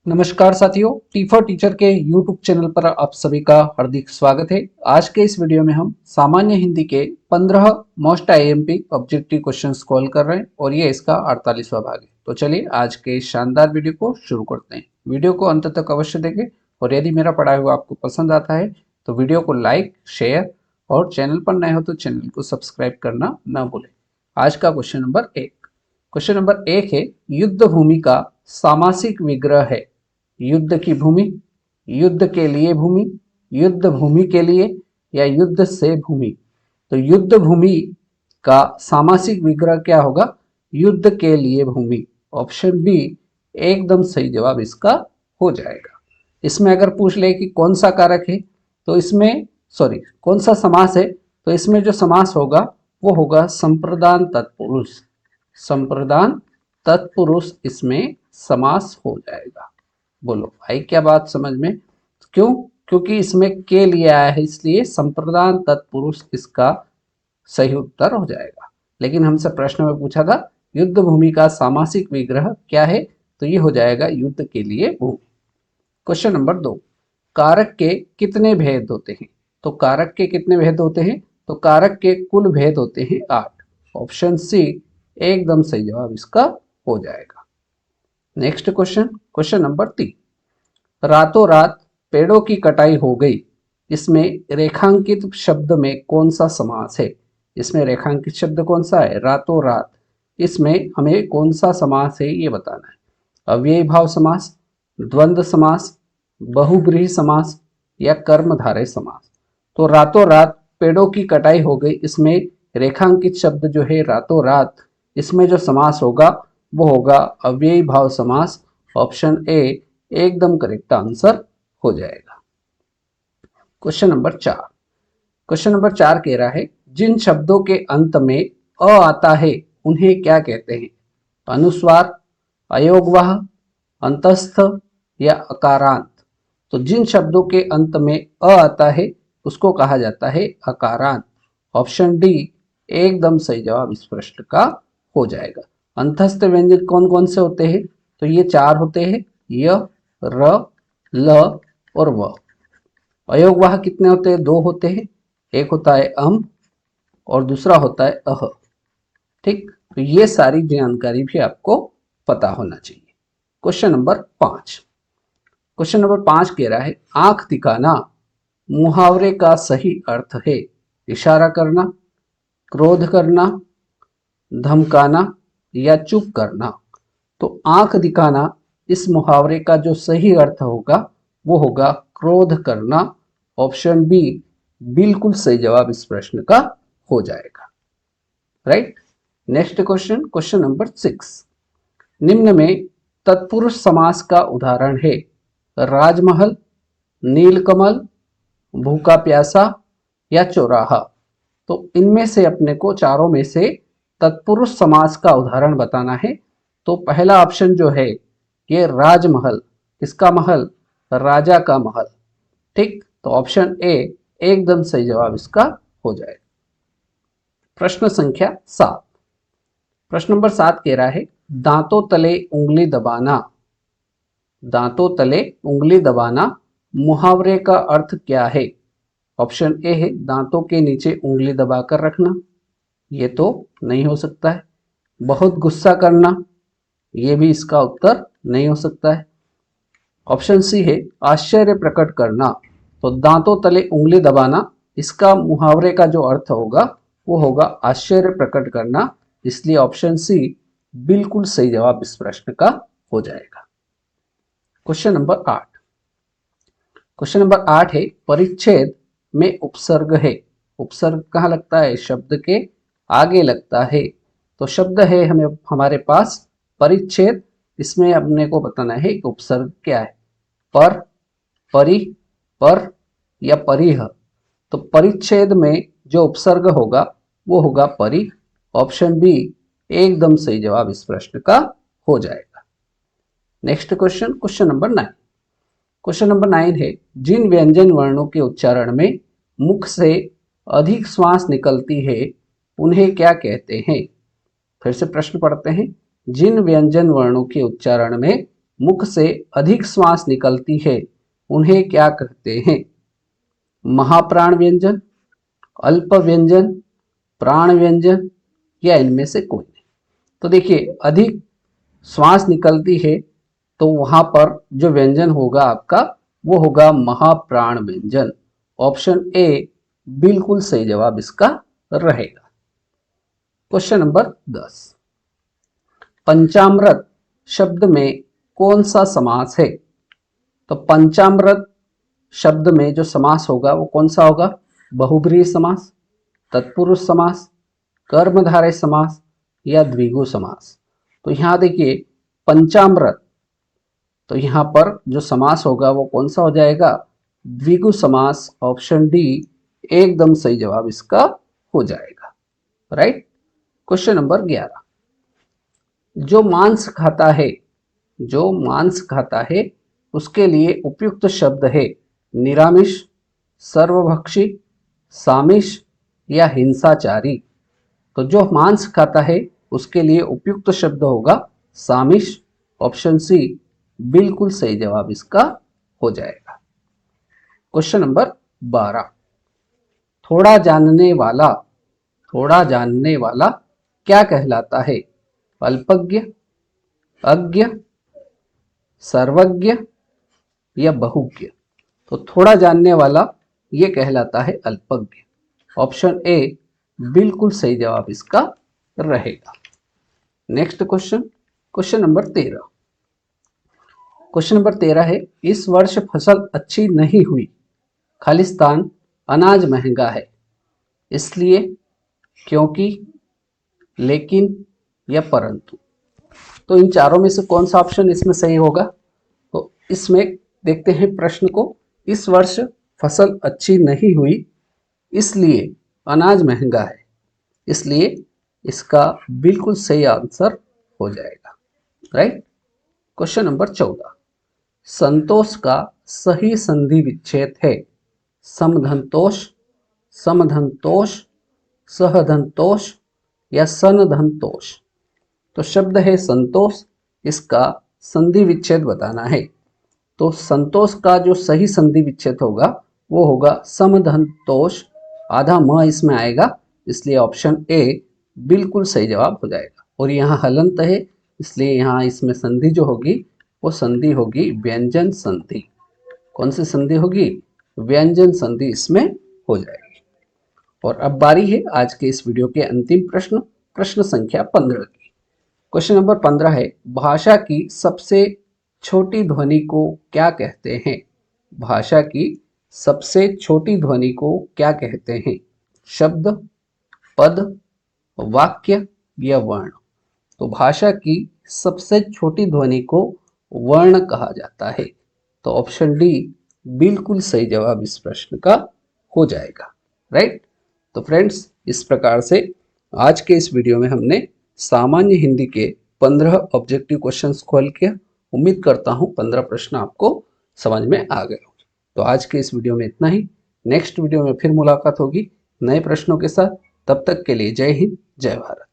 नमस्कार साथियों, T for teacher के यूट्यूब चैनल पर आप सभी का हार्दिक स्वागत है। आज के इस वीडियो में हम सामान्य हिंदी के 15 most IMP objective questions call कर रहे हैं और ये इसका 48वां भाग है। तो चलिए आज के इस शानदार वीडियो को शुरू करते हैं। वीडियो को अंत तक अवश्य देखें और यदि मेरा पढ़ाया हुआ आपको पसंद आता है तो वीडियो को लाइक, शेयर और चैनल पर नए हो तो चैनल को सब्सक्राइब करना ना भूलें। आज का क्वेश्चन नंबर 1। क्वेश्चन नंबर 1 है, युद्ध भूमि का सामासिक विग्रह है। युद्ध की भूमि, युद्ध के लिए भूमि, युद्ध भूमि के लिए या युद्ध से भूमि। तो युद्ध भूमि का सामासिक विग्रह क्या होगा? युद्ध के लिए भूमि। ऑप्शन बी एकदम सही जवाब इसका हो जाएगा। इसमें अगर पूछ ले कि कौन सा कारक है तो इसमें कौन सा समास है तो इसमें जो समास होगा वो होगा संप्रदान तत्पुरुष। संप्रदान तत्पुरुष इसमें समास हो जाएगा। बोलो भाई, क्या बात समझ में? क्यों? क्योंकि इसमें के लिए आया है, इसलिए संप्रदान तत्पुरुष इसका सही उत्तर हो जाएगा। लेकिन हमसे प्रश्न में पूछा था युद्ध भूमि का सामासिक विग्रह क्या है, तो ये हो जाएगा युद्ध के लिए भूमि। क्वेश्चन नंबर 2, कारक के कितने भेद होते हैं? तो कारक के कितने भेद होते हैं? तो कारक के कुल भेद होते हैं 8। ऑप्शन सी एकदम सही जवाब इसका हो जाएगा। Next question, question number 3। रातों रात पेड़ों की कटाई हो गई, इसमें रेखांकित शब्द में कौन सा समास है? इसमें रेखांकित शब्द कौन सा है? रातों रात। इसमें हमें कौन सा समास है ये बताना है। अव्ययी भाव समास, द्वंद्व समास, बहुब्रीहि समास या कर्मधारय समास। तो रातों रात पेड़ों की कटाई हो गई, इसमें रेखांकित शब्द जो है रातों रात, इसमें जो समास होगा वो होगा अव्ययी भाव समास। ऑप्शन ए एकदम करेक्ट आंसर हो जाएगा। Question number 4। क्वेश्चन नंबर 4 कह रहा है, जिन शब्दों के अंत में अ आता है उन्हें क्या कहते हैं? अनुस्वार, अयोगवाह, अंतस्थ या अकारांत। तो जिन शब्दों के अंत में अ आता है उसको कहा जाता है अकारांत। ऑप्शन डी एकदम सही जवाब इस प्रश्न का हो जाएगा। अंतस्थ व्यंजन कौन कौन से होते हैं? तो ये 4 होते हैं, य, र, ल और व। अयोगवाह कितने होते हैं? 2 होते हैं, एक होता है अम और दूसरा होता है अह। ठीक, तो ये सारी जानकारी भी आपको पता होना चाहिए। Question number 5। क्वेश्चन नंबर 5 कह रहा है, आंख दिखाना मुहावरे का सही अर्थ है? इशारा करना, क्रोध करना, धमकाना या चुप करना। तो आंख दिखाना इस मुहावरे का जो सही अर्थ होगा वो होगा क्रोध करना। ऑप्शन बी बिल्कुल सही जवाब इस प्रश्न का हो जाएगा। Right. Next question, question number 6। निम्न में तत्पुरुष समास का उदाहरण है? राजमहल, नीलकमल, भूखा प्यासा या चौराहा। तो इनमें से अपने को चारों में से तत्पुरुष समास का उदाहरण बताना है। तो पहला ऑप्शन जो है ये राजमहल, किसका महल? राजा का महल। ठीक, तो ऑप्शन ए एकदम सही जवाब इसका हो जाएगा। प्रश्न संख्या 7। प्रश्न नंबर 7 कह रहा है, दांतों तले उंगली दबाना। दांतों तले उंगली दबाना मुहावरे का अर्थ क्या है? ऑप्शन ए है दांतों के नीचे उंगली दबाकर रखना, ये तो नहीं हो सकता है। बहुत गुस्सा करना, ये भी इसका उत्तर नहीं हो सकता है। ऑप्शन सी है आश्चर्य प्रकट करना। तो दांतों तले उंगली दबाना, इसका मुहावरे का जो अर्थ होगा वो होगा आश्चर्य प्रकट करना, इसलिए ऑप्शन सी बिल्कुल सही जवाब इस प्रश्न का हो जाएगा। Question number 8। क्वेश्चन नंबर 8 है, परिच्छेद में उपसर्ग है। उपसर्ग कहाँ लगता है? शब्द के आगे लगता है। तो शब्द है हमें हमारे पास परिच्छेद, इसमें अपने को बताना है कि उपसर्ग क्या है। पर, परि, पर या परिह। तो परिच्छेद में जो उपसर्ग होगा वो होगा परि। ऑप्शन बी एकदम सही जवाब इस प्रश्न का हो जाएगा। Next question, question number 9। Question number 9 है, जिन व्यंजन वर्णों के उच्चारण में मुख से अधिक श्वास निकलती है उन्हें क्या कहते हैं? फिर से प्रश्न पढ़ते हैं। जिन व्यंजन वर्णों के उच्चारण में मुख से अधिक श्वास निकलती है उन्हें क्या कहते हैं? महाप्राण व्यंजन, अल्प व्यंजन, प्राण व्यंजन या इनमें से कोई नहीं। तो देखिए अधिक श्वास निकलती है तो वहां पर जो व्यंजन होगा आपका वो होगा महाप्राण व्यंजन। ऑप्शन ए बिल्कुल सही जवाब इसका रहेगा। क्वेश्चन नंबर 10, पंचामृत शब्द में कौन सा समास है? तो पंचामृत शब्द में जो समास होगा वो कौन सा होगा? बहुब्रीहि समास, तत्पुरुष समास, कर्मधारय समास या द्विगु समास। तो यहां देखिए पंचामृत, तो यहां पर जो समास होगा वो कौन सा हो जाएगा? द्विगु समास। ऑप्शन डी एकदम सही जवाब इसका हो जाएगा। राइट। क्वेश्चन नंबर 11, जो मांस खाता है, जो मांस खाता है उसके लिए उपयुक्त शब्द है निरामिष, सर्वभक्षी, सामिष या हिंसाचारी। तो जो मांस खाता है उसके लिए उपयुक्त शब्द होगा सामिष। ऑप्शन सी बिल्कुल सही जवाब इसका हो जाएगा। क्वेश्चन नंबर 12, थोड़ा जानने वाला, थोड़ा जानने वाला क्या कहलाता है? अल्पज्ञ, अज्ञ, सर्वज्ञ या बहुज्ञ। तो थोड़ा जानने वाला ये कहलाता है अल्पज्ञ। ऑप्शन ए बिल्कुल सही जवाब इसका रहेगा। Next question, question number 13। Question number 13 है, इस वर्ष फसल अच्छी नहीं हुई, खालिस्तान अनाज महंगा है, इसलिए, क्योंकि, लेकिन या परंतु। तो इन चारों में से कौन सा ऑप्शन इसमें सही होगा? तो इसमें देखते हैं प्रश्न को, इस वर्ष फसल अच्छी नहीं हुई इसलिए अनाज महंगा है, इसलिए इसका बिल्कुल सही आंसर हो जाएगा। राइट। क्वेश्चन नंबर 14, संतोष का सही संधि विच्छेद है समधनतोष, समधनतोष, सहधनतोष या सनधनतोष। तो शब्द है संतोष, इसका संधि विच्छेद बताना है। तो संतोष का जो सही संधि विच्छेद होगा वो होगा समधनतोष, आधा म इसमें आएगा, इसलिए ऑप्शन ए बिल्कुल सही जवाब हो जाएगा। और यहाँ हलंत है इसलिए यहाँ इसमें संधि जो होगी वो संधि होगी व्यंजन संधि। कौन सी संधि होगी? व्यंजन संधि इसमें हो जाएगी। और अब बारी है आज के इस वीडियो के अंतिम प्रश्न, प्रश्न संख्या 15 की। क्वेश्चन नंबर 15 है, भाषा की सबसे छोटी ध्वनि को क्या कहते हैं? भाषा की सबसे छोटी ध्वनि को क्या कहते हैं? शब्द, पद, वाक्य या वर्ण। तो भाषा की सबसे छोटी ध्वनि को वर्ण कहा जाता है। तो ऑप्शन डी बिल्कुल सही जवाब इस प्रश्न का हो जाएगा। राइट। तो फ्रेंड्स, इस प्रकार से आज के इस वीडियो में हमने सामान्य हिंदी के 15 ऑब्जेक्टिव क्वेश्चंस को हल किया। उम्मीद करता हूं 15 प्रश्न आपको समझ में आ गए। तो आज के इस वीडियो में इतना ही। नेक्स्ट वीडियो में फिर मुलाकात होगी नए प्रश्नों के साथ। तब तक के लिए जय हिंद, जय भारत।